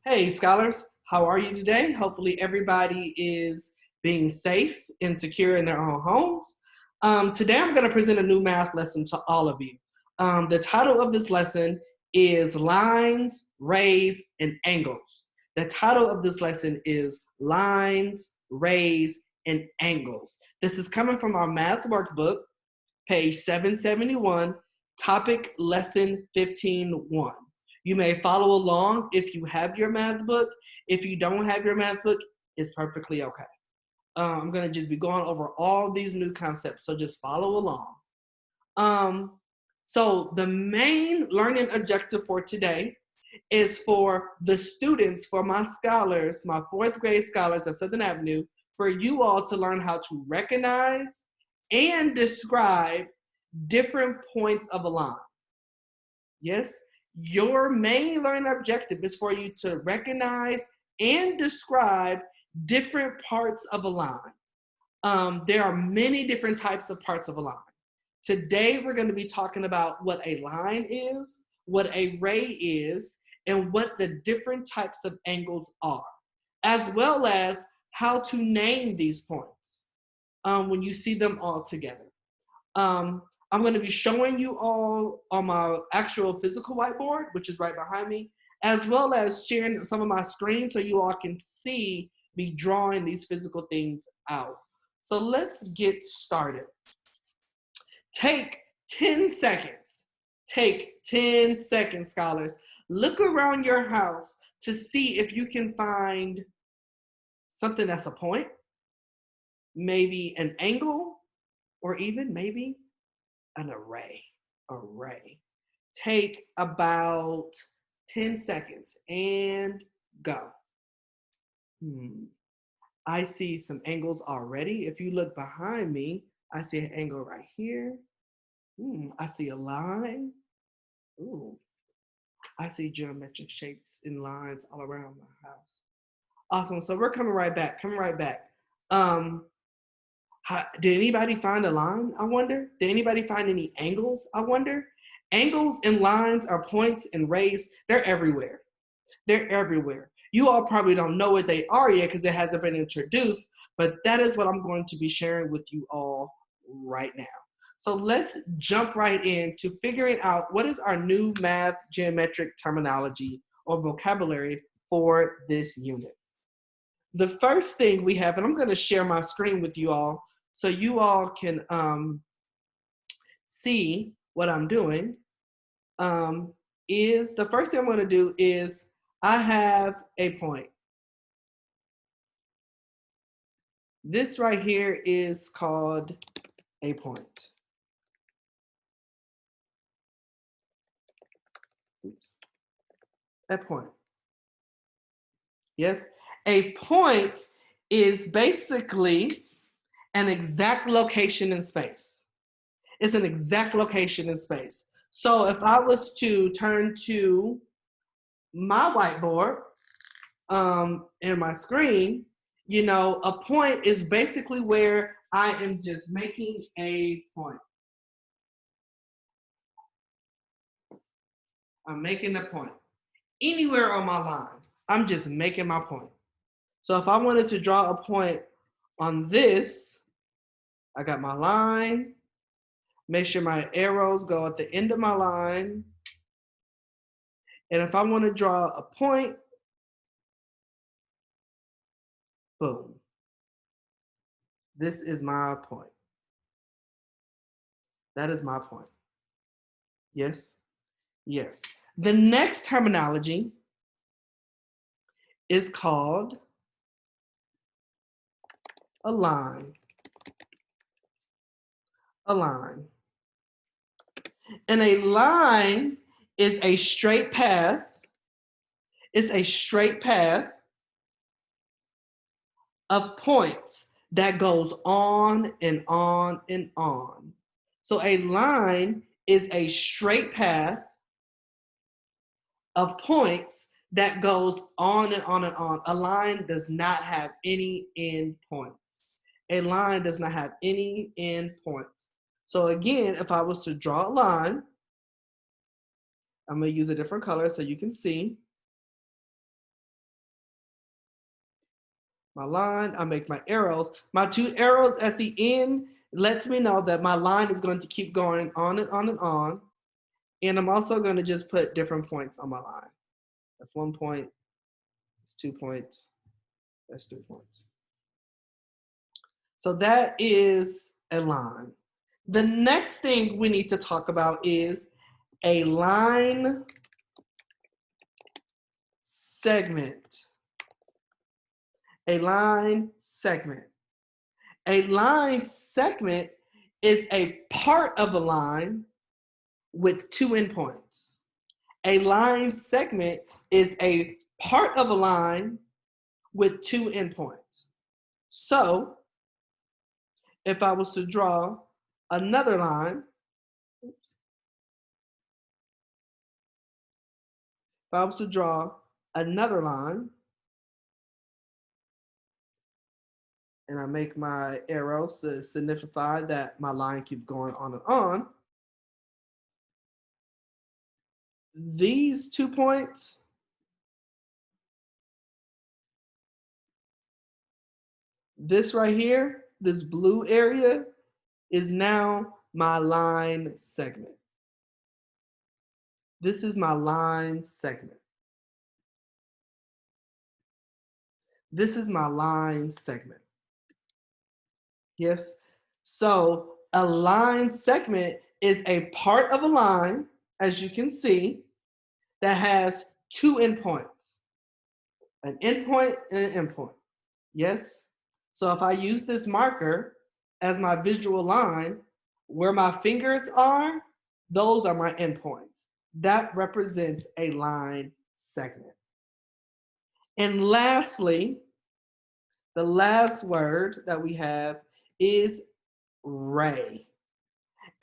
Hey, scholars, how are you today? Hopefully, everybody is being safe and secure in their own homes. Today, I'm going to present a new math lesson to all of you. The title of this lesson is Lines, Rays, and Angles. The title of this lesson is Lines, Rays, and Angles. This is coming from our math workbook, page 771, topic lesson 15-1. You may follow along if you have your math book. If you don't have your math book, it's perfectly okay. I'm going to just be going over all these new concepts, so just follow along. So the main learning objective for today is for the students, for my scholars, my fourth grade scholars at Southern Avenue, for you all to learn how to recognize and describe different points of a line. Yes, your main learning objective is for you to recognize and describe different parts of a line. There are many different types of parts of a line. Today, we're going to be talking about what a line is, what a ray is, and what the different types of angles are, as well as how to name these points when you see them all together. I'm going to be showing you all on my actual physical whiteboard, which is right behind me, as well as sharing some of my screen so you all can see me drawing these physical things out. So let's get started. Take 10 seconds. Take 10 seconds, scholars. Look around your house to see if you can find something that's a point, maybe an angle, or even maybe an array. Take about 10 seconds and go. I see some angles already. If you look behind me, I see an angle right here. I see a line. Ooh, I see geometric shapes and lines all around my house. Awesome. So we're coming right back. Did anybody find a line, I wonder? Did anybody find any angles, I wonder? Angles and lines are points and rays. They're everywhere. They're everywhere. You all probably don't know what they are yet because it hasn't been introduced, but that is what I'm going to be sharing with you all right now. So let's jump right into figuring out what is our new math geometric terminology or vocabulary for this unit. The first thing we have, and I'm going to share my screen with you all so you all can see what I'm doing, is the first thing I'm going to do is I have a point. This right here is called a point. Oops. A point. Yes, a point is basically an exact location in space. It's an exact location in space. So if I was to turn to my whiteboard and my screen, you know, a point is basically where I am just making a point. I'm making a point. Anywhere on my line, I'm just making my point. So if I wanted to draw a point on this, I got my line, make sure my arrows go at the end of my line. And if I want to draw a point, boom. This is my point. That is my point. Yes? Yes. The next terminology is called a line. A line. And a line is a straight path. It's a straight path of points that goes on and on and on. So a line is a straight path of points that goes on and on and on. A line does not have any end points. A line does not have any end points. So again, if I was to draw a line, I'm going to use a different color so you can see. my line, I make my arrows. My 2 arrows at the end lets me know that my line is going to keep going on and on and on. And I'm also going to just put different points on my line. That's 1 point, that's 2 points, that's 3 points. So that is a line. The next thing we need to talk about is a line segment. A line segment. A line segment is a part of a line with 2 endpoints. A line segment is a part of a line with 2 endpoints. So if I was to draw another line, if I was to draw another line, and I make my arrows to signify that my line keeps going on and on, these 2 points, this right here, this blue area, is now my line segment. This is my line segment. This is my line segment. Yes. So a line segment is a part of a line, as you can see, that has 2 endpoints, an endpoint and an endpoint. Yes. So if I use this marker as my visual line, where my fingers are, those are my endpoints. That represents a line segment. And lastly, the last word that we have is ray.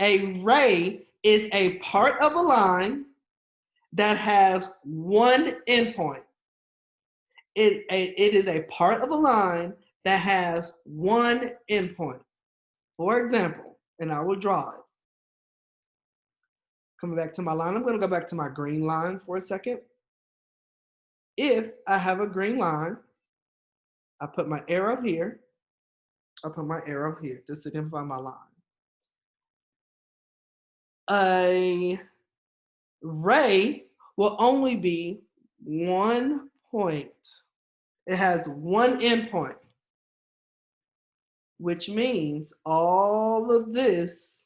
A ray is a part of a line that has 1 endpoint. It is a part of a line that has 1 endpoint. For example, and I will draw it. Coming back to my line, I'm going to go back to my green line for a second. If I have a green line, I put my arrow here. I put my arrow here to signify my line. A ray will only be 1 point. It has 1 endpoint, which means all of this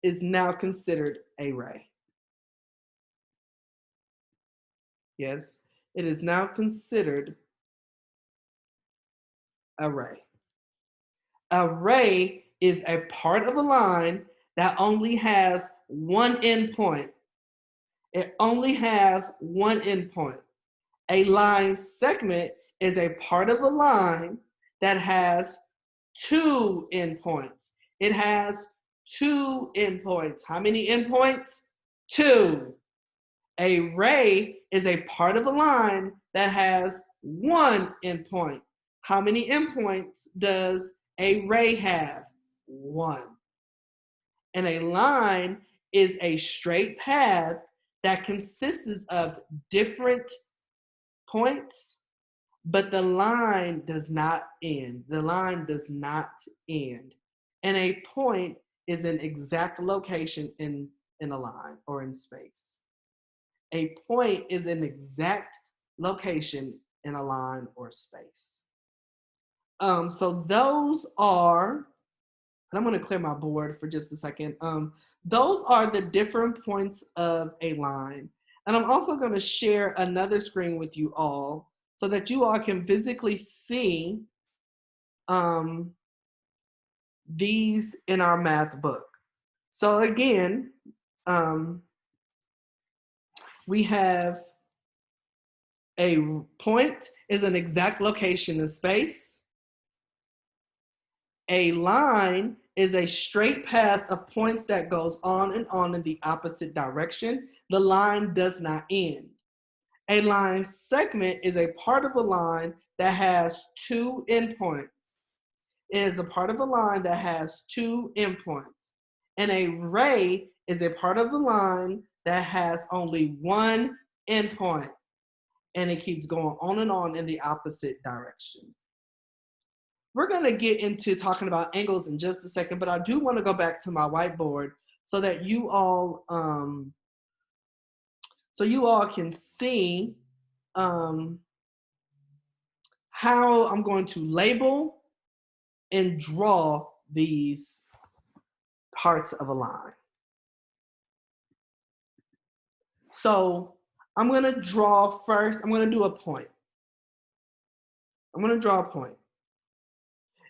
is now considered a ray. Yes, it is now considered a ray. A ray is a part of a line that only has 1 endpoint. It only has 1 endpoint. A line segment is a part of a line that has 2 endpoints. It has 2 endpoints. How many endpoints? 2. A ray is a part of a line that has 1 endpoint. How many endpoints does a ray have? 1. And a line is a straight path that consists of different points, but the line does not end. The line does not end. And a point is an exact location in a line or in space. A point is an exact location in a line or space. So those are, and I'm going to clear my board for just a second. Those are the different points of a line. And I'm also going to share another screen with you all so that you all can physically see these in our math book. So again, we have a point is an exact location in space. A line is a straight path of points that goes on and on in the opposite direction. The line does not end. A line segment is a part of a line that has 2 endpoints. It is a part of a line that has 2 endpoints. And a ray is a part of the line that has only 1 endpoint. And it keeps going on and on in the opposite direction. we're going to get into talking about angles in just a second, but I do want to go back to my whiteboard so that you all can see how I'm going to label and draw these parts of a line. So I'm going to draw first. I'm going to do a point. I'm going to draw a point.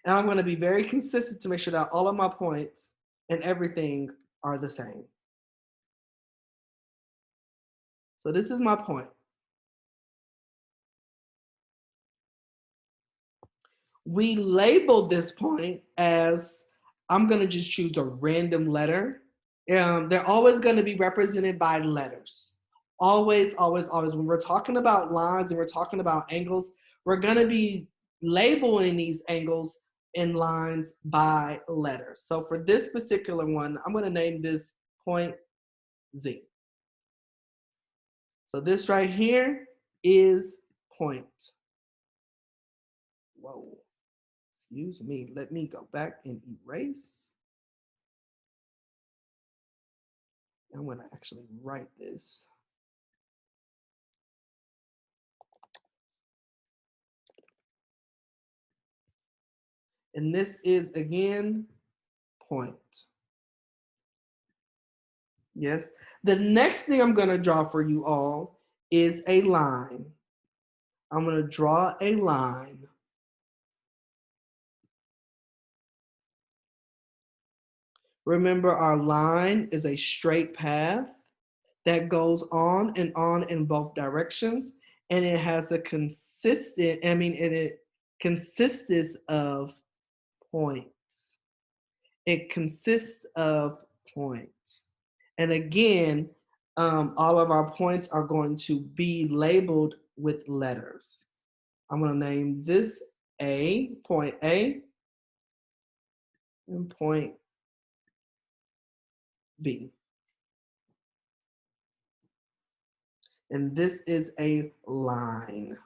And I'm going to be very consistent to make sure that all of my points and everything are the same. So this is my point. We labeled this point as, I'm going to just choose a random letter. They're always going to be represented by letters. Always, always, always. When we're talking about lines and we're talking about angles, we're going to be labeling these angles and lines by letters. So for this particular one, I'm going to name this point Z. So this right here is point. Whoa, excuse me. Let me go back and erase. I'm going to actually write this. And this is, again, point. Yes. The next thing I'm going to draw for you all is a line. I'm going to draw a line. Remember, our line is a straight path that goes on in both directions. And it has a consistent, it consists of points. It consists of points. And again, all of our points are going to be labeled with letters. I'm going to name this A, point A, and point B. And this is a line.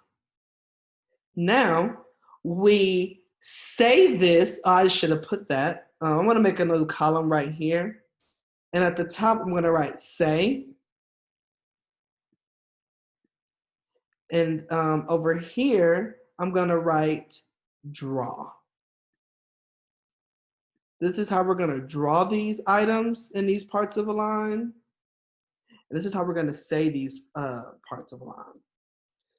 Now, we say this, I should have put that. I'm going to make another column right here. And at the top, I'm going to write say. And over here, I'm going to write draw. This is how we're going to draw these items in these parts of a line. And this is how we're going to say these parts of a line.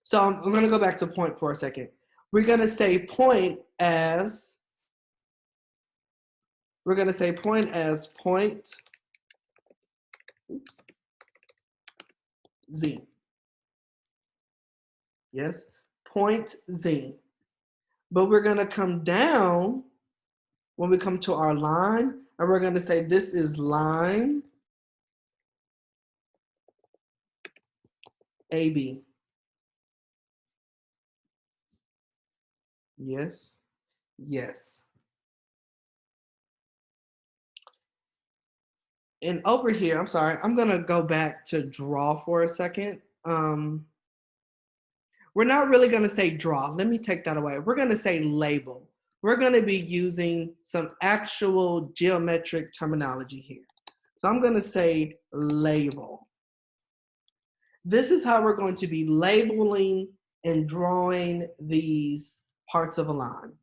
So I'm going to go back to point for a second. We're going to say point as, point Z. Yes, point Z. But we're going to come down when we come to our line, and we're going to say this is line AB. Yes, yes. And over here, I'm sorry, I'm going to go back to draw for a second. We're not really going to say draw. Let me take that away. We're going to say label. We're going to be using some actual geometric terminology here. So I'm going to say label. This is how we're going to be labeling and drawing these parts of a line.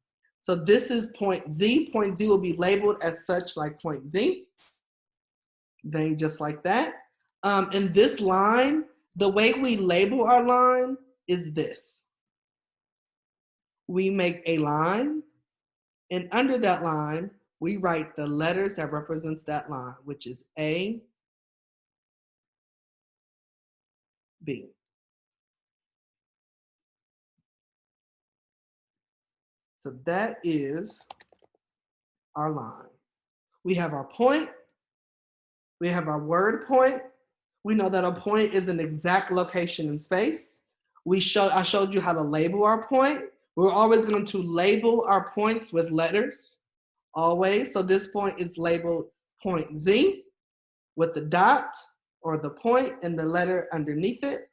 So this is point Z. Point Z will be labeled as such, like point Z. Then just like that. In this line, the way we label our line is this. We make a line, and under that line, we write the letters that represents that line, which is A, B. So that is our line. We have our point. We have our word point. We know that a point is an exact location in space. I showed you how to label our point. We're always going to label our points with letters, always. So this point is labeled point Z with the dot or the point and the letter underneath it.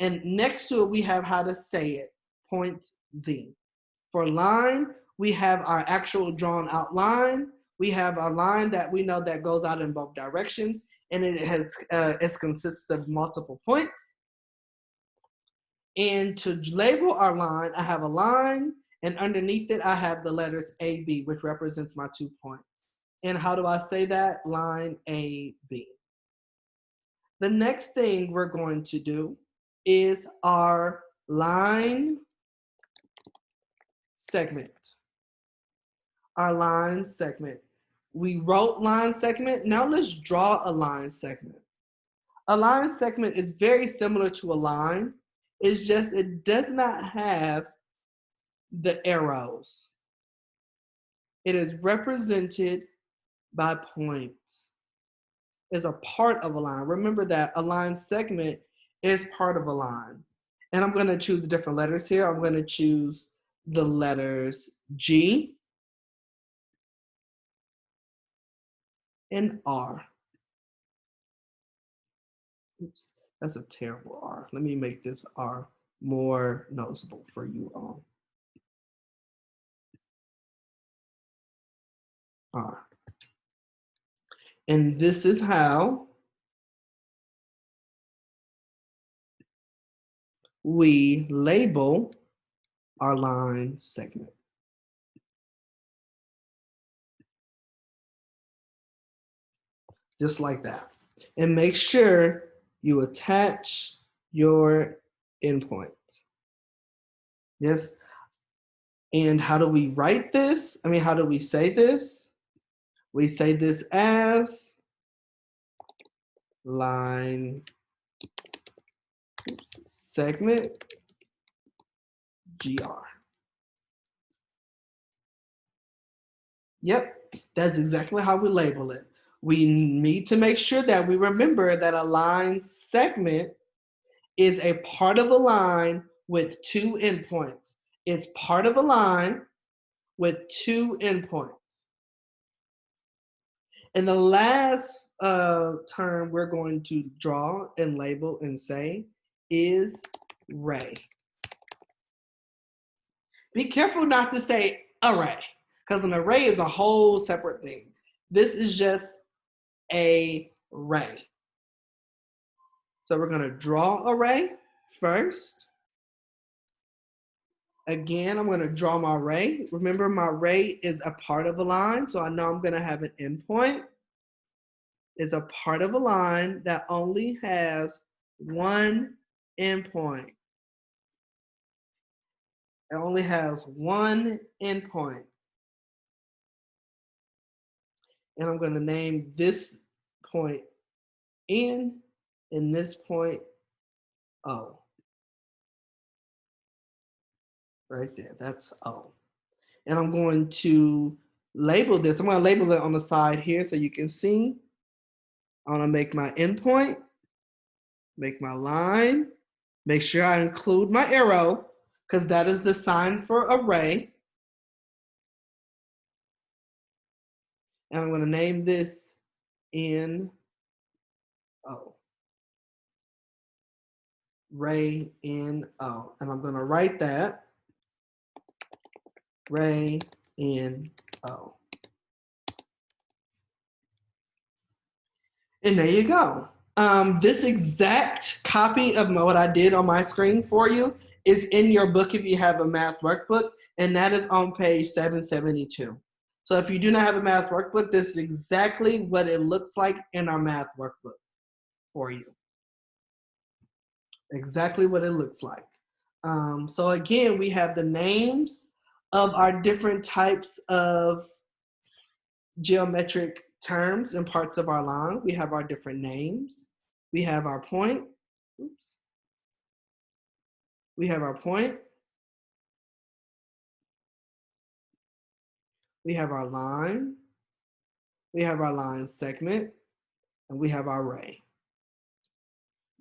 And next to it, we have how to say it, point Z. For line, We have our actual drawn out line. We have a line that we know that goes out in both directions, and it consists of multiple points. And to label our line, I have a line, and underneath it, I have the letters AB, which represents my 2 points. And how do I say that? Line AB. The next thing we're going to do is our line segment. Our line segment. We wrote line segment. Now let's draw a line segment. A line segment is very similar to a line. It's just it does not have the arrows. It is represented by points. It's a part of a line. Remember that a line segment is part of a line. And I'm going to choose different letters here. I'm going to choose the letters G and R. Oops, that's a terrible R. Let me make this R more noticeable for you all. R. And this is how we label our line segment. Just like that. And make sure you attach your endpoint. Yes. And how do we write this? How do we say this? We say this as line segment GR. Yep, that's exactly how we label it. We need to make sure that we remember that a line segment is a part of a line with 2 endpoints. It's part of a line with 2 endpoints. And the last term we're going to draw and label and say is ray. Be careful not to say array, because an array is a whole separate thing. This is just a ray. So we're going to draw a ray first. Again, I'm going to draw my ray. Remember, my ray is a part of a line, so I know I'm going to have an endpoint. It's a part of a line that only has 1 endpoint. It only has 1 endpoint. And I'm going to name this point N and this point O. Right there, that's O. And I'm going to label this. I'm going to label it on the side here so you can see. I'm going to make my endpoint, make my line, make sure I include my arrow, because that is the sign for array. And I'm going to name this N O. Ray N O. And I'm going to write that Ray N O. And there you go. This exact copy of what I did on my screen for you is in your book if you have a math workbook, and that is on page 772. So if you do not have a math workbook, this is exactly what it looks like in our math workbook for you. Exactly what it looks like. So again, we have the names of our different types of geometric terms and parts of our line. We have our different names. We have our point. Oops. We have our point. We have our line. We have our line segment. And we have our ray.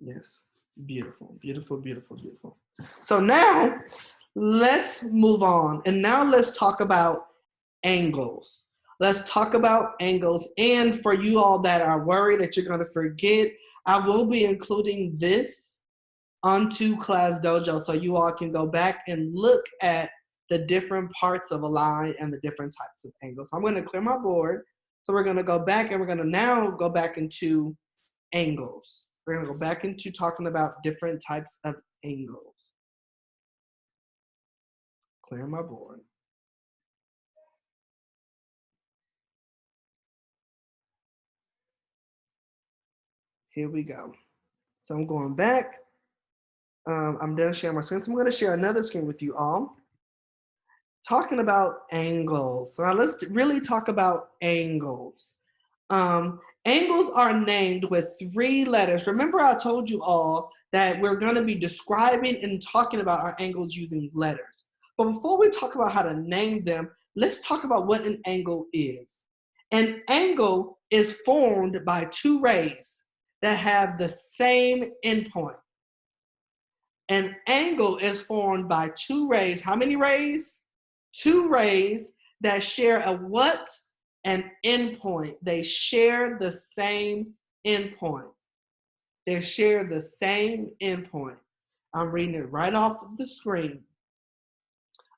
Yes, beautiful, beautiful, beautiful, beautiful. So now let's move on. And now let's talk about angles. Let's talk about angles. And for you all that are worried that you're going to forget, I will be including this onto Class Dojo so you all can go back and look at the different parts of a line and the different types of angles. So I'm going to clear my board. So we're going to go back and we're going to now go back into angles. We're going to go back into talking about different types of angles. Clear my board. Here we go. So I'm going back. I'm done sharing my screen. So I'm going to share another screen with you all. Talking about angles. So now let's really talk about angles. Angles are named with 3 letters. Remember I told you all that we're going to be describing and talking about our angles using letters. But before we talk about how to name them, let's talk about what an angle is. An angle is formed by 2 rays that have the same endpoint. An angle is formed by 2 rays. How many rays? 2 rays that share a what? An endpoint. They share the same endpoint. They share the same endpoint. I'm reading it right off of the screen.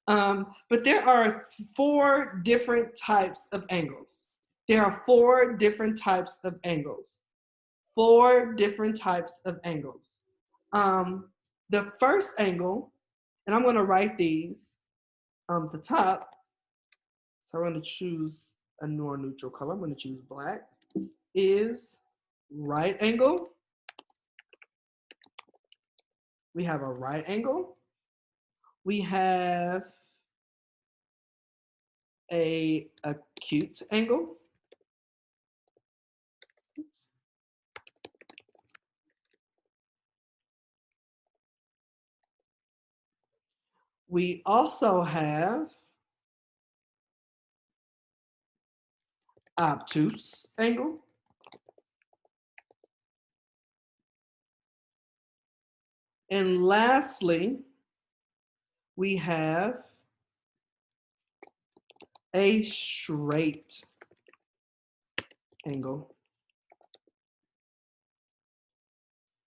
But there are 4 different types of angles. There are 4 different types of angles. 4 different types of angles. The first angle, and I'm going to write these on the top. So I'm going to choose a more neutral color. I'm going to choose black. Is right angle. We have a right angle. We have a acute angle. Oops. We also have obtuse angle. And lastly, we have a straight angle.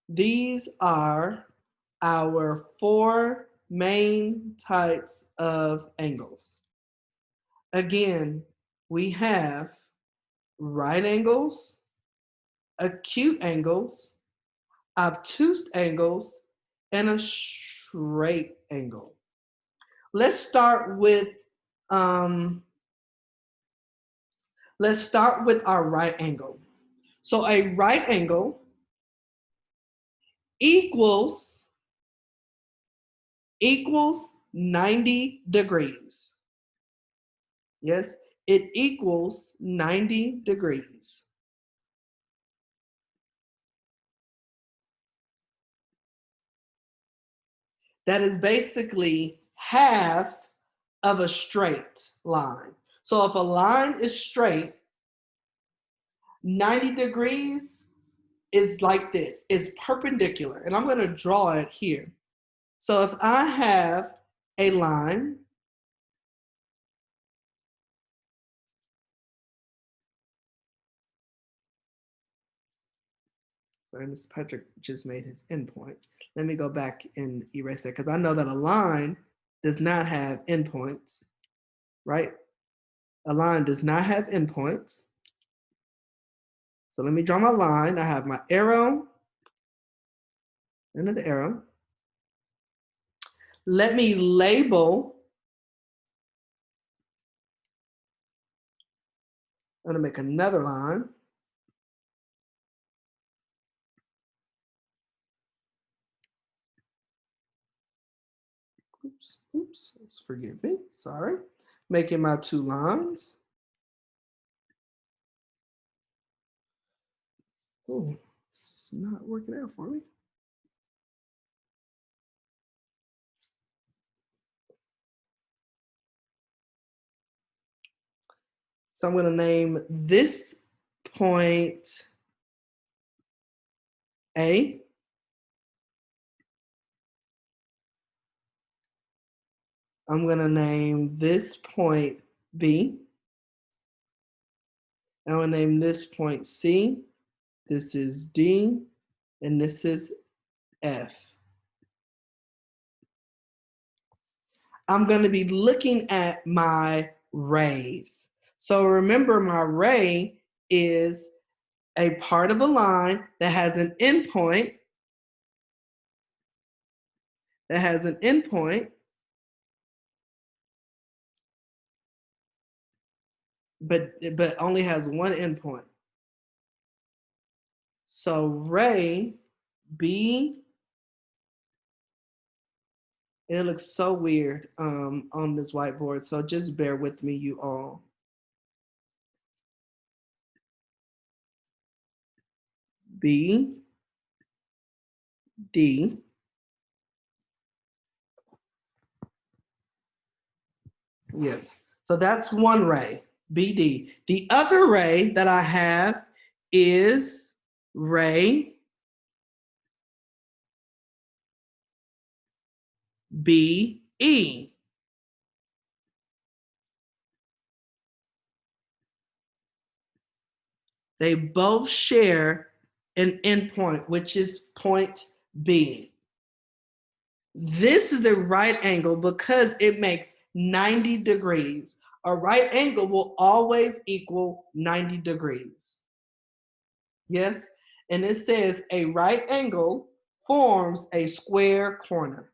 These are our 4 main types of angles. Again, we have right angles, acute angles, obtuse angles, and a straight angle. Let's start with our right angle. So a right angle equals 90 degrees. Yes, it equals 90 degrees. That is basically half of a straight line. So if a line is straight, 90 degrees is like this. It's perpendicular. And I'm going to draw it here. So if I have a line, sorry, Mr. Patrick just made his endpoint. Let me go back and erase that because I know that a line does not have endpoints, right? A line does not have endpoints. So let me draw my line. I have my arrow, and the arrow. Let me label. I'm going to make another line. Oops, forgive me, sorry. Making my 2 lines. Oh, it's not working out for me. So I'm going to name this point A. I'm going to name this point B. I'm going to name this point C. This is D. And this is F. I'm going to be looking at my rays. So remember, my ray is a part of a line that has an endpoint, but only has one endpoint. So ray B, it looks so weird on this whiteboard, so just bear with me, you all. B, D. Yes, so that's one ray, BD. The other ray that I have is ray BE. They both share an endpoint, which is point B. This is a right angle because it makes 90 degrees. A right angle will always equal 90 degrees. Yes? And it says a right angle forms a square corner.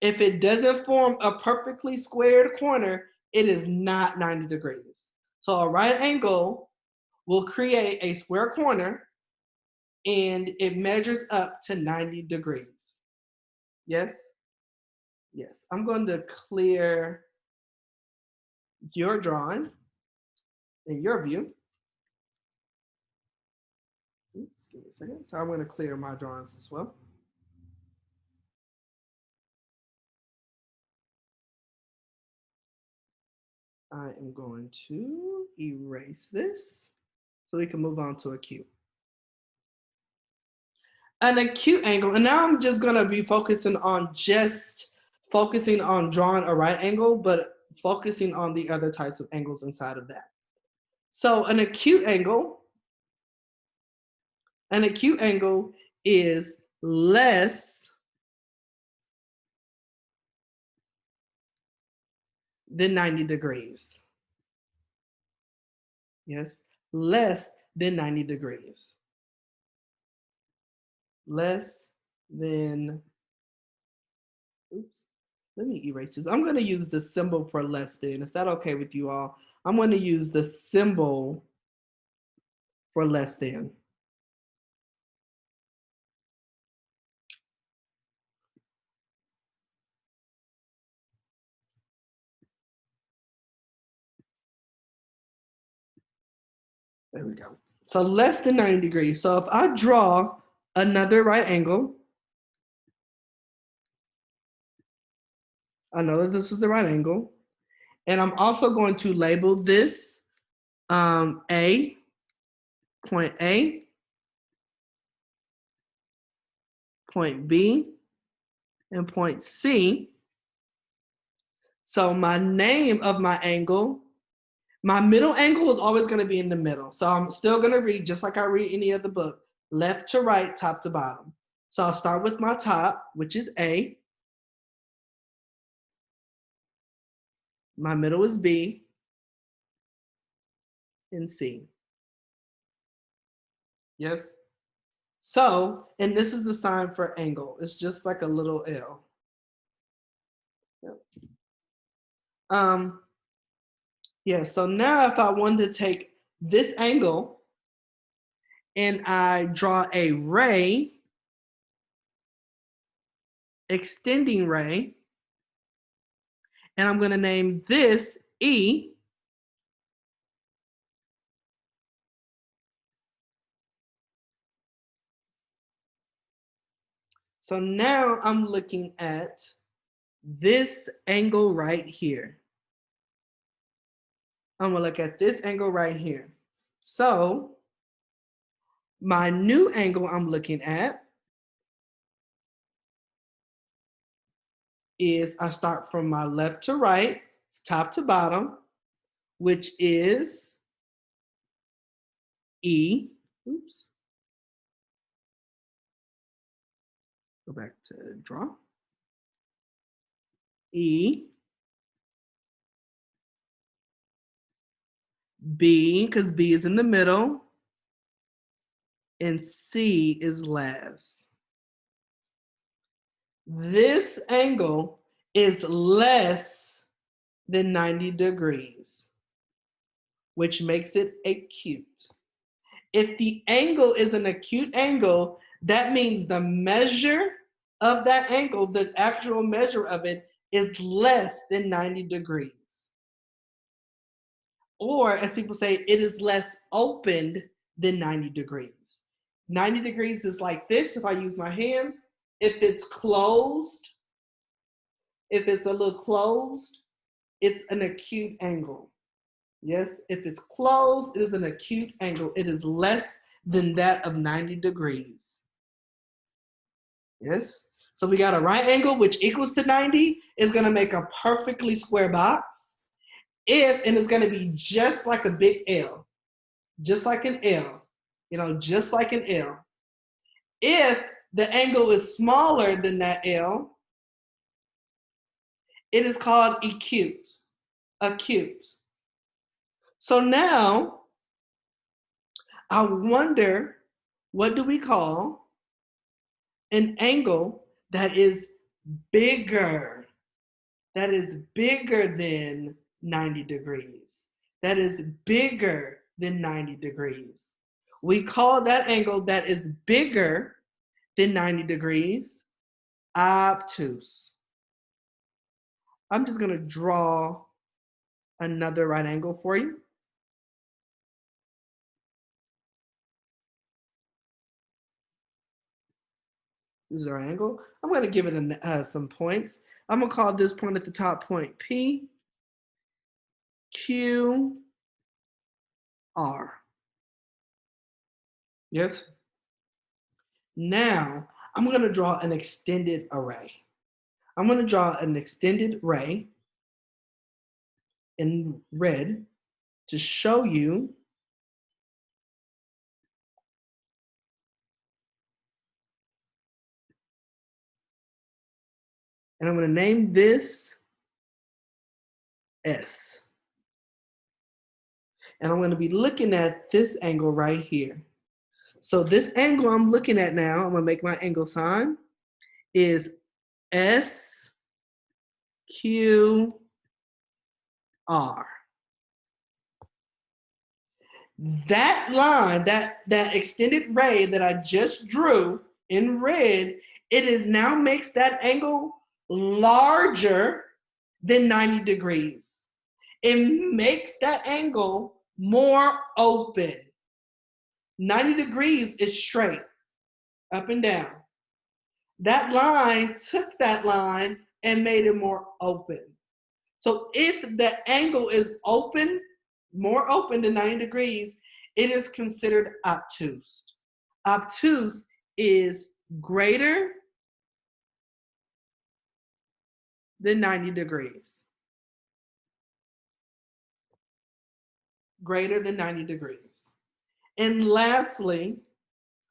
If it doesn't form a perfectly squared corner, it is not 90 degrees. So a right angle will create a square corner and it measures up to 90 degrees. Yes? Yes. I'm going to clear your drawing in your view. Oops, give me a second. So I'm going to clear my drawings as well. I am going to erase this so we can move on to acute. An acute angle, and now I'm just going to be focusing on drawing a right angle, but focusing on the other types of angles inside of that. So an acute angle is less than 90 degrees. Yes, less than 90 degrees. Less than, oops, let me erase this. I'm going to use the symbol for less than. Is that okay with you all? I'm going to use the symbol for less than. There we go. So less than 90 degrees. So if I draw another right angle, I know that this is the right angle. And I'm also going to label this A, point A, point B, and point C. So my name of my angle, my middle angle is always going to be in the middle. So I'm still going to read just like I read any other book, left to right, top to bottom. So I'll start with my top, which is A. My middle is B and C. Yes? So, and this is the sign for angle. It's just like a little L. Yep. Yeah, so now if I wanted to take this angle and I draw a ray, extending ray, and I'm going to name this E. So now I'm looking at this angle right here. I'm going to look at this angle right here. So my new angle I'm looking at is I start from my left to right, top to bottom, which is E. Oops. Go back to draw. E. B, because B is in the middle, and C is last. This angle is less than 90 degrees, which makes it acute. If the angle is an acute angle, that means the measure of that angle, the actual measure of it, is less than 90 degrees. Or, as people say, it is less opened than 90 degrees. 90 degrees is like this if I use my hands. If it's closed, if it's a little closed, it's an acute angle. Yes, if it's closed, it is an acute angle. It is less than that of 90 degrees. Yes, so we got a right angle which equals to 90 is going to make a perfectly square box. And it's going to be just like a big L, just like an L, just like an L. If the angle is smaller than that L, it is called acute. So now, I wonder, what do we call an angle that is bigger? That is bigger than 90 degrees. That is bigger than 90 degrees. We call that angle that is bigger than 90 degrees obtuse. I'm just going to draw another right angle for you. This is our angle. I'm going to give it some points. I'm going to call this point at the top point P, Q, R. Yes? Now, I'm going to draw an extended array. I'm going to draw an extended ray in red to show you and I'm going to name this S. And I'm going to be looking at this angle right here. So this angle I'm looking at now, I'm going to make my angle sign, is S, Q, R. That line, that extended ray that I just drew in red, it now makes that angle larger than 90 degrees. It makes that angle more open. 90 degrees is straight, up and down. That line took that line and made it more open. So if the angle is open, more open than 90 degrees, it is considered obtuse. Obtuse is greater than 90 degrees. Greater than 90 degrees. And lastly,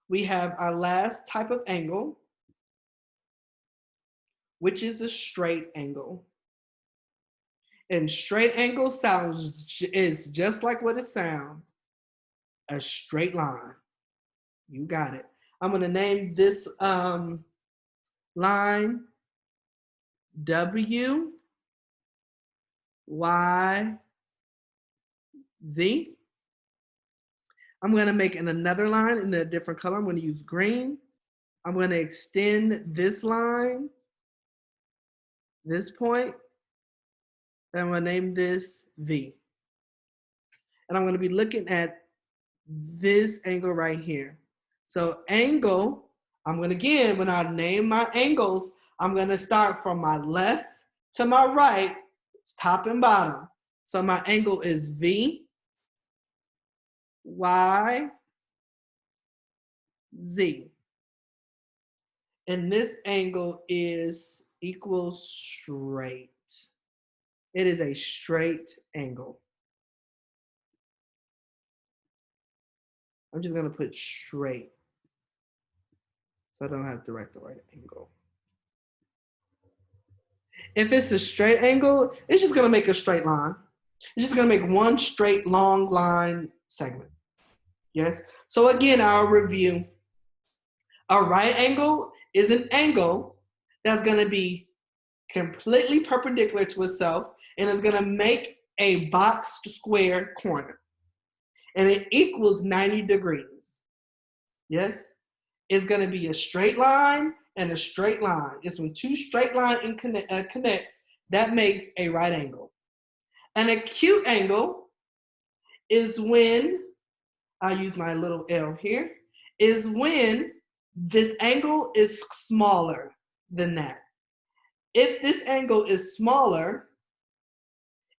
we have our last type of angle, which is a straight angle. And straight angle is just like what it sounds, a straight line. You got it. I'm going to name this line W, Y, Z. I'm going to make another line in a different color. I'm going to use green. I'm going to extend this line, this point, and I'm going to name this V. And I'm going to be looking at this angle right here. So angle, I'm going to, again, when I name my angles, I'm going to start from my left to my right, top and bottom. So my angle is V, Y, Z. And this angle equals straight. It is a straight angle. I'm just going to put straight so I don't have to write the right angle. If it's a straight angle, it's just going to make a straight line. It's just gonna make one straight long line segment. Yes. So again, I'll review. A right angle is an angle that's gonna be completely perpendicular to itself and it's gonna make a boxed square corner. And it equals 90 degrees. Yes? It's gonna be a straight line and a straight line. It's when two straight lines connects, that makes a right angle. An acute angle is when, I'll use my little L here, is when this angle is smaller than that. If this angle is smaller,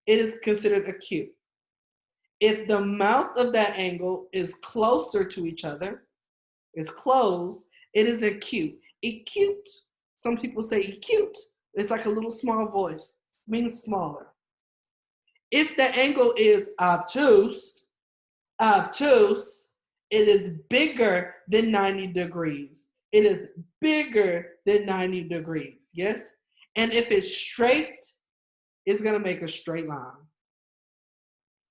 it is considered acute. If the mouth of that angle is closer to each other, is closed, it is acute. Acute, some people say acute. It's like a little small voice, means smaller. If the angle is obtuse, it is bigger than 90 degrees. It is bigger than 90 degrees, yes? And if it's straight, it's gonna make a straight line.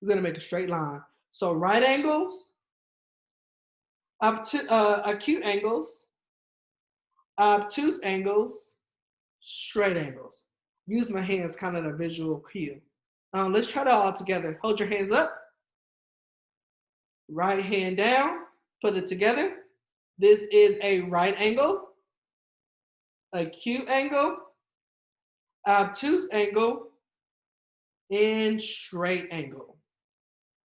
It's gonna make a straight line. So right angles, acute angles, obtuse angles, straight angles. Use my hands kind of a visual cue. Let's try that all together. Hold your hands up. Right hand down, put it together. This is a right angle, acute angle, obtuse angle, and straight angle.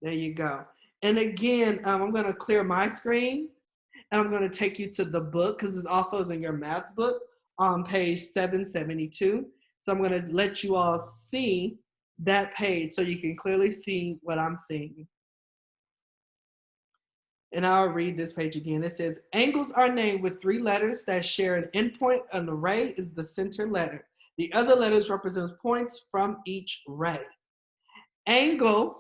There you go. And again, I'm going to clear my screen and I'm going to take you to the book because it also is in your math book on page 772. So I'm going to let you all see that page so you can clearly see what I'm seeing. And I'll read this page again. It says, angles are named with 3 letters that share an endpoint. An array is the center letter. The other letters represent points from each ray. Angle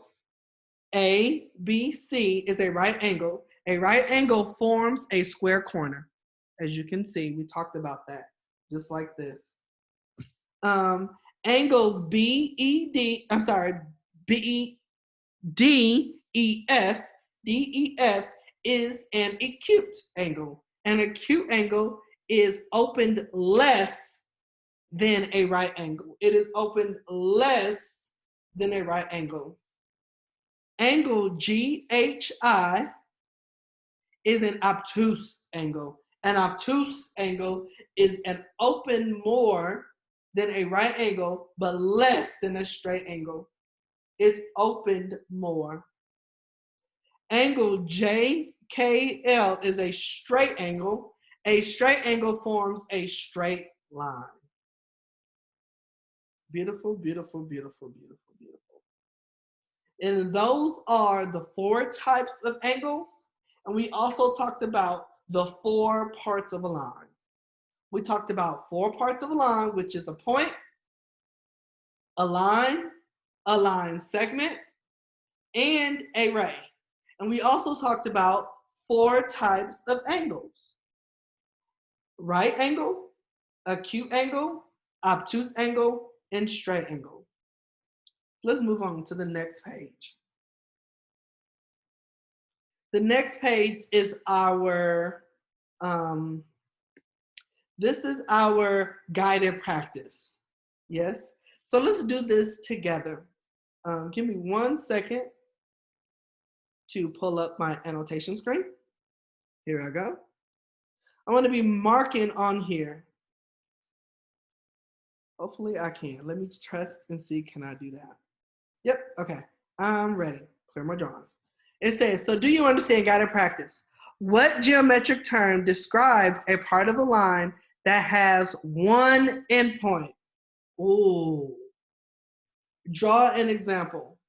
ABC is a right angle. A right angle forms a square corner. As you can see, we talked about that, just like this. Angles BED DEF is an acute angle. An acute angle is opened less than a right angle. It is opened less than a right angle. Angle GHI is an obtuse angle. An obtuse angle is an open more than a right angle, but less than a straight angle. It's opened more. Angle JKL is a straight angle. A straight angle forms a straight line. Beautiful, beautiful, beautiful, beautiful, beautiful. And those are the 4 types of angles. And we also talked about the 4 parts of a line. We talked about 4 parts of a line, which is a point, a line segment, and a ray. And we also talked about 4 types of angles. Right angle, acute angle, obtuse angle, and straight angle. Let's move on to the next page. The next page is our, this is our guided practice. Yes? So let's do this together. Give me 1 second to pull up my annotation screen. Here I go. I'm going to be marking on here. Hopefully I can. Let me test and see, can I do that? Yep, okay. I'm ready. Clear my drawings. It says, so do you understand guided practice? What geometric term describes a part of a line that has 1 endpoint? Ooh. Draw an example.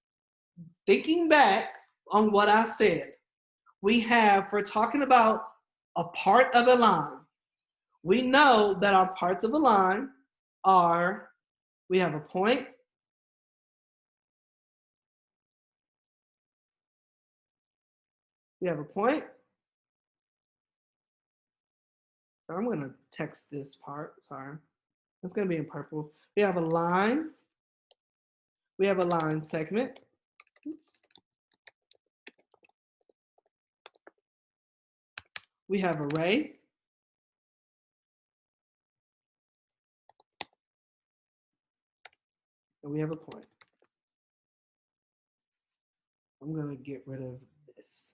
Thinking back on what I said, we're talking about a part of a line. We know that our parts of a line are, we have a point, we have a point. I'm going to text this part, sorry. It's going to be in purple. We have a line. We have a line segment. we have array, and we have a point. I'm going to get rid of this.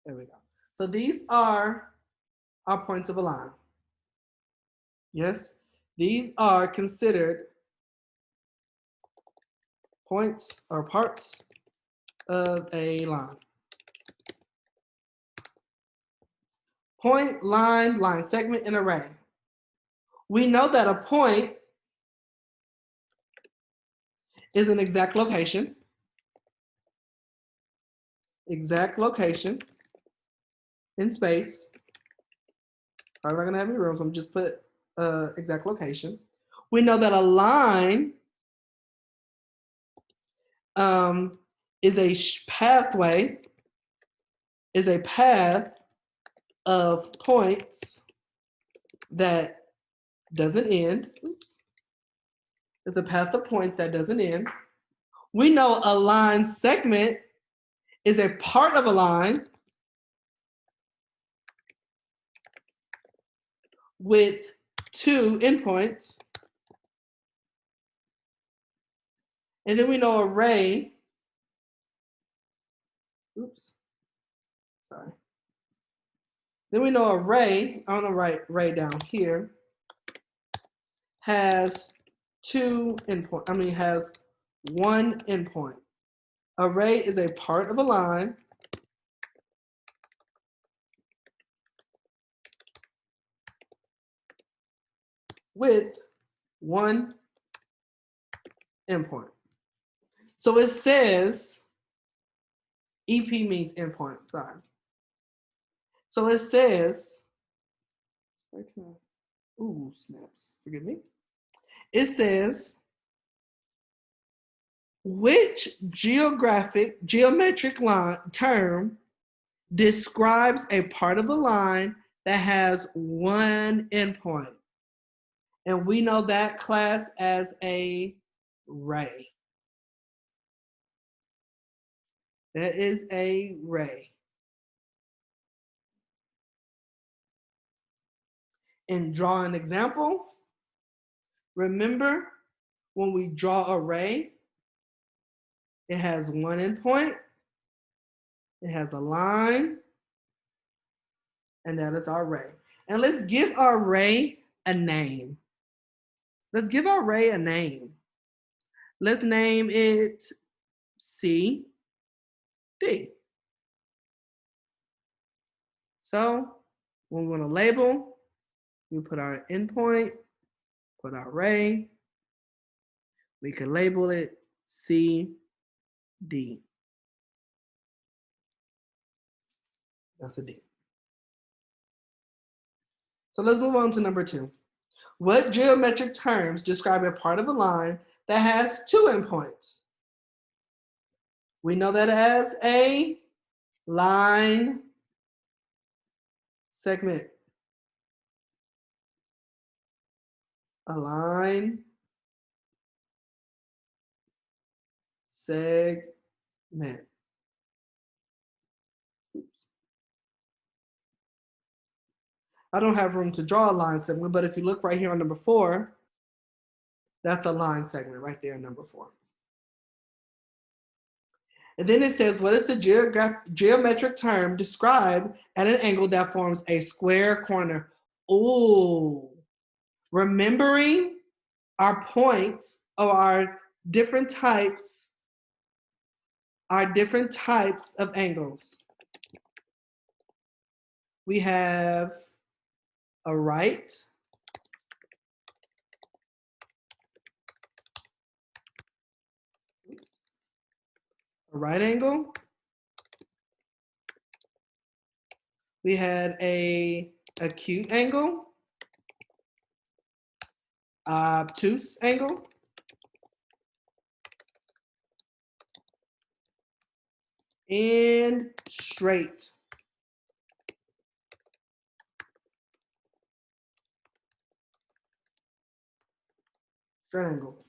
There we go. So these are our points of a line. Yes, these are considered points or parts of a line. Point, line, line segment, and array. We know that a point is an exact location. Exact location in space. I'm not gonna have any room, so I'm just put exact location. We know that a line is a pathway, is a path of points that doesn't end. Oops. It's a path of points that doesn't end. We know a line segment is a part of a line with two endpoints. And then we know array, oops, sorry. Then we know array, I'm gonna write array down here, has two endpoints, has one endpoint. Array is a part of a line with one endpoint. So it says, EP means endpoint, sorry. So it says, ooh, snaps, forgive me. It says, which geometric line term describes a part of a line that has one endpoint? And we know that class as a ray. That is a ray. And draw an example. Remember, when we draw a ray, it has one endpoint, it has a line, and that is our ray. And let's give our ray a name. Let's give our ray a name. Let's name it CD. So when we want to label, we put our endpoint, put our array. We can label it CD. That's a D. So let's move on to number 2. What geometric terms describe a part of a line that has two endpoints? We know that as a line segment. A line segment. Oops. I don't have room to draw a line segment, but if you look right here on number 4, that's a line segment right there, number 4. And then it says, what is the geometric term described at an angle that forms a square corner? Ooh, remembering our points or our different types of angles. We have a right, a right angle. We had a acute angle, obtuse angle, and straight. Straight angle.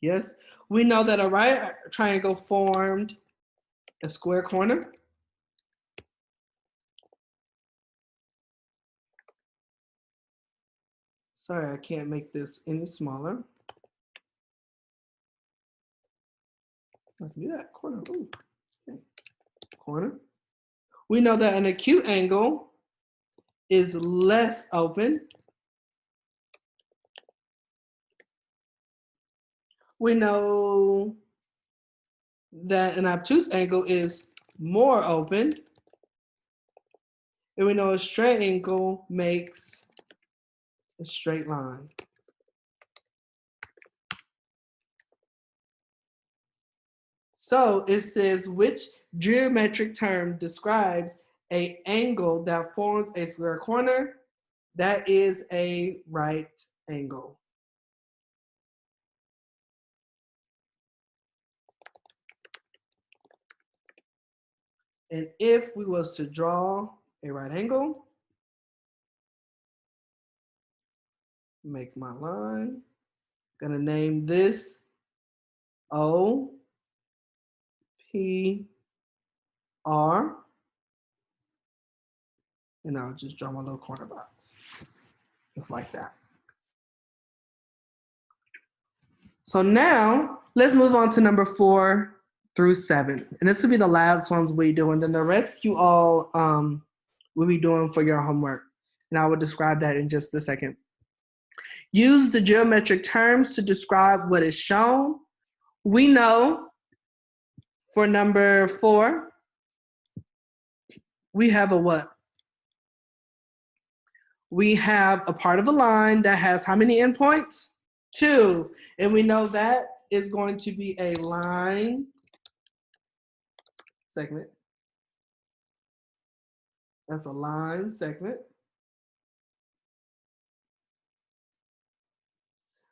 Yes, we know that a right triangle formed a square corner. Sorry, I can't make this any smaller. I can do that, corner, ooh, okay. Corner. We know that an acute angle is less open. We know that an obtuse angle is more open. And we know a straight angle makes a straight line. So it says, which geometric term describes an angle that forms a square corner? That is a right angle. And if we was to draw a right angle, make my line, gonna name this O, P, R, and I'll just draw my little corner box, just like that. So now let's move on to number 4 through 7. And this will be the last ones we do. And then the rest you all will be doing for your homework. And I will describe that in just a second. Use the geometric terms to describe what is shown. We know for number 4, we have a what? We have a part of a line that has how many endpoints? 2. And we know that is going to be a line segment. That's a line segment.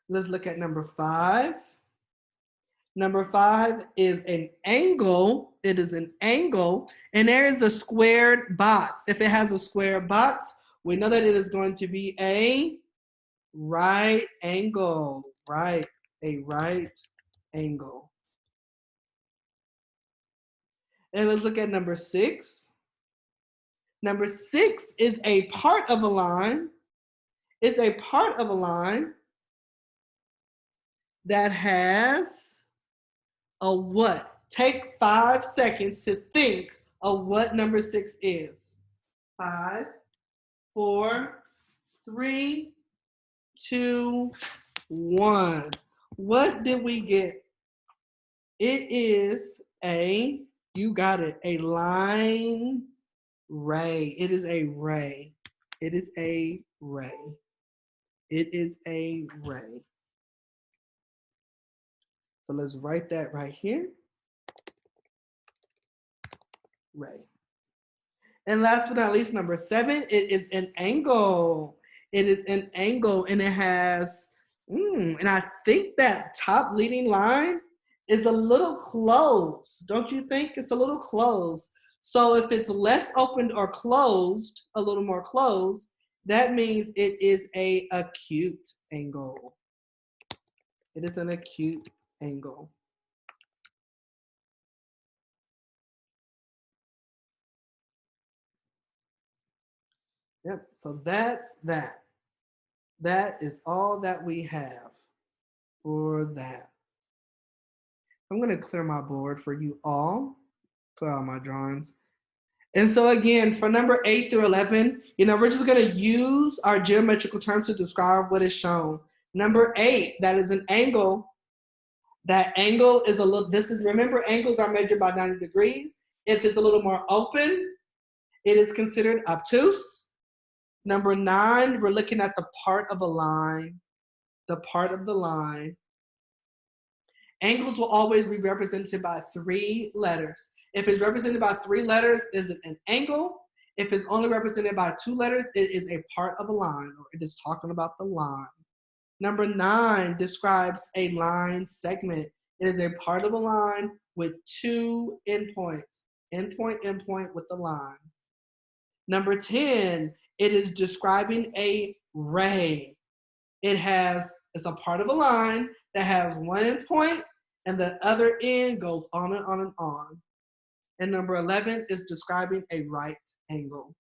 Let's look at number 5. Number 5 is an angle. It is an angle, and there is a squared box. If it has a square box, we know that it is going to be a right angle, right? A right angle. And let's look at number 6. Number 6 is a part of a line. It's a part of a line that has a what? Take 5 seconds to think of what number 6 is. 5, 4, 3, 2, 1. What did we get? It is a, you got it, a line ray. It is a ray. It is a ray. It is a ray. So let's write that right here. Ray. And last but not least, number 7, it is an angle. It is an angle, and it has, and I think that top leading line is a little closed. Don't you think? It's a little closed. So if it's less opened or closed, a little more closed, that means it is a acute angle. It is an acute angle. Yep, so that's that. That is all that we have for that. I'm gonna clear my board for you all, clear all my drawings. And so again, for number 8 through 11, we're just gonna use our geometrical terms to describe what is shown. Number 8, that is an angle. That angle is a little, remember angles are measured by 90 degrees. If it's a little more open, it is considered obtuse. Number 9, we're looking at the part of a line, the part of the line. Angles will always be represented by 3 letters. If it's represented by 3 letters, is it an angle? If it's only represented by 2 letters, it is a part of a line, or it is talking about the line. Number 9 describes a line segment. It is a part of a line with 2 endpoints, endpoint with the line. Number 10, it is describing a ray. It's a part of a line that has 1 endpoint and the other end goes on and on and on. And number 11 is describing a right angle.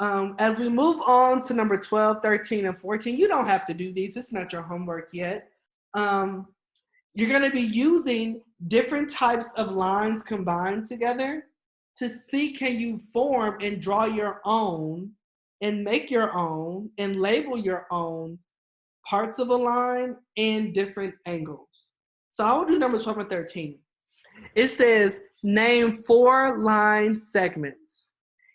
As we move on to number 12, 13, and 14, you don't have to do these. It's not your homework yet. You're going to be using different types of lines combined together to see, can you form and draw your own and make your own and label your own parts of a line and different angles. So I will do number 12 and 13. It says, name 4 line segments.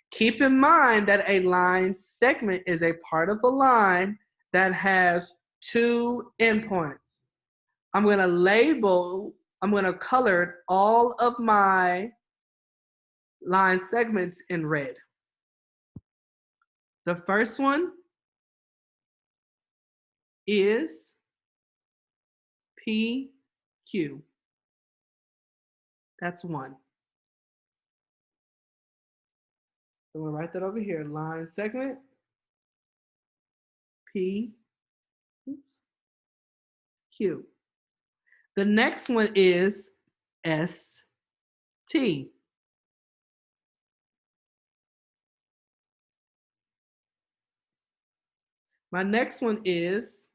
Keep in mind that a line segment is a part of a line that has 2 endpoints. I'm going to color all of my line segments in red. The first one is PQ. That's 1. I'm going to write that over here. Line segment, P, Q. The next one is ST. My next one is,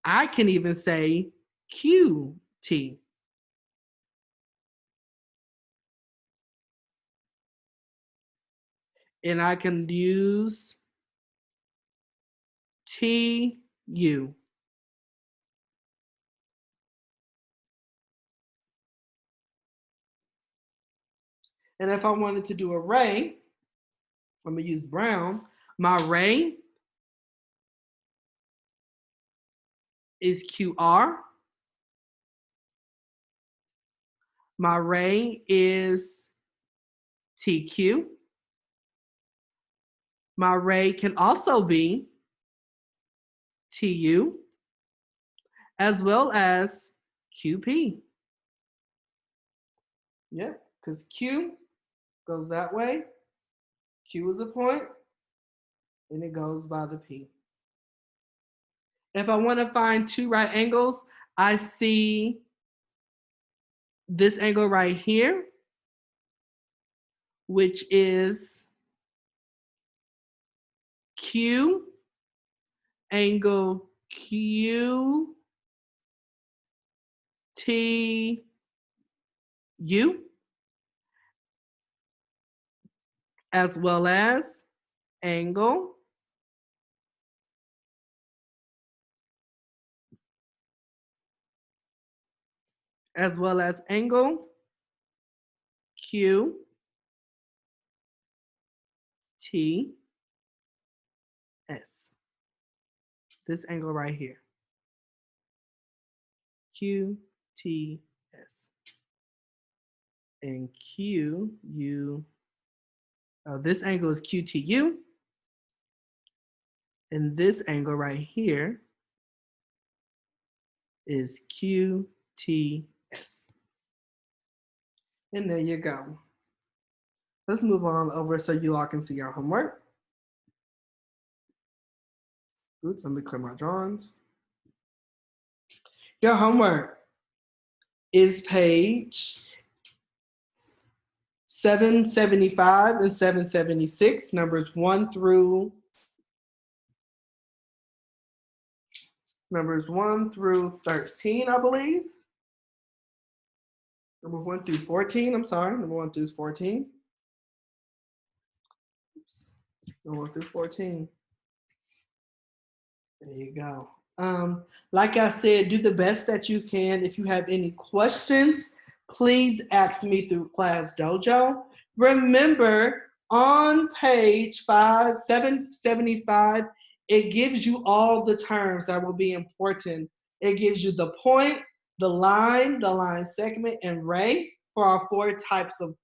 I can even say QT. And I can use TU. And if I wanted to do a ray, I'm going to use brown. My ray is QR. My ray is TQ. My ray can also be TU, as well as QP. Yep, because Q goes that way. Q is a point, and it goes by the P. If I want to find 2 right angles, I see this angle right here, which is Q, angle Q, T, U, as well as angle Q, T, S. This angle right here. Q, T, S. And Q, U. This angle is QTU. And this angle right here is QTS. And there you go. Let's move on over so you all can see your homework. Oops, let me clear my drawings. Your homework is page 775 and 776, numbers 1 through 13, I believe. Number 1 through 14, I'm sorry, number 1 through 14. Oops, number 1 through 14. There you go. Like I said, do the best that you can. If you have any questions, please ask me through Class Dojo. Remember, on page 775, it gives you all the terms that will be important. It gives you the point, the line segment, and ray for our 4 types of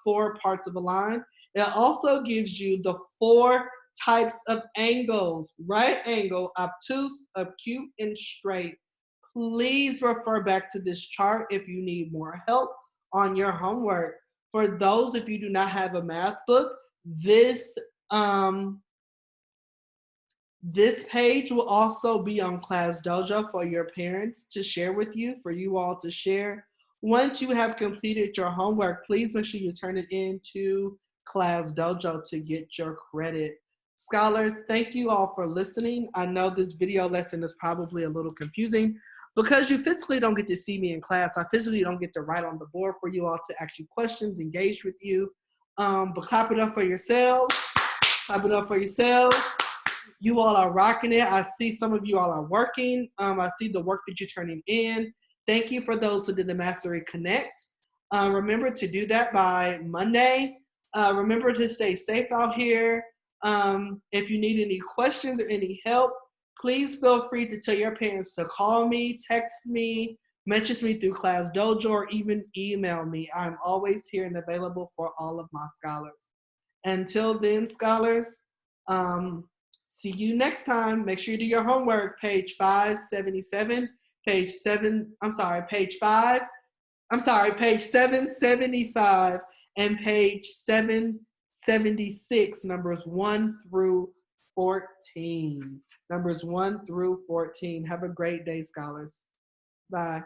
4 parts of a line. It also gives you the 4 types of angles: right angle, obtuse, acute, and straight. Please refer back to this chart if you need more help on your homework. For those, if you do not have a math book, this page will also be on Class Dojo for your parents to share with you, for you all to share. Once you have completed your homework, please make sure you turn it into Class Dojo to get your credit. Scholars, thank you all for listening. I know this video lesson is probably a little confusing because you physically don't get to see me in class. I physically don't get to write on the board for you all to ask you questions, engage with you. But clap it up for yourselves. Clap it up for yourselves. You all are rocking it. I see some of you all are working. I see the work that you're turning in. Thank you for those who did the Mastery Connect. Remember to do that by Monday. Remember to stay safe out here. If you need any questions or any help, please feel free to tell your parents to call me, text me, message me through Class Dojo, or even email me. I'm always here and available for all of my scholars. Until then, scholars, see you next time. Make sure you do your homework. Page 577, page 775, and page 776, numbers 1 through 14. Numbers 1 through 14. Have a great day, scholars. Bye.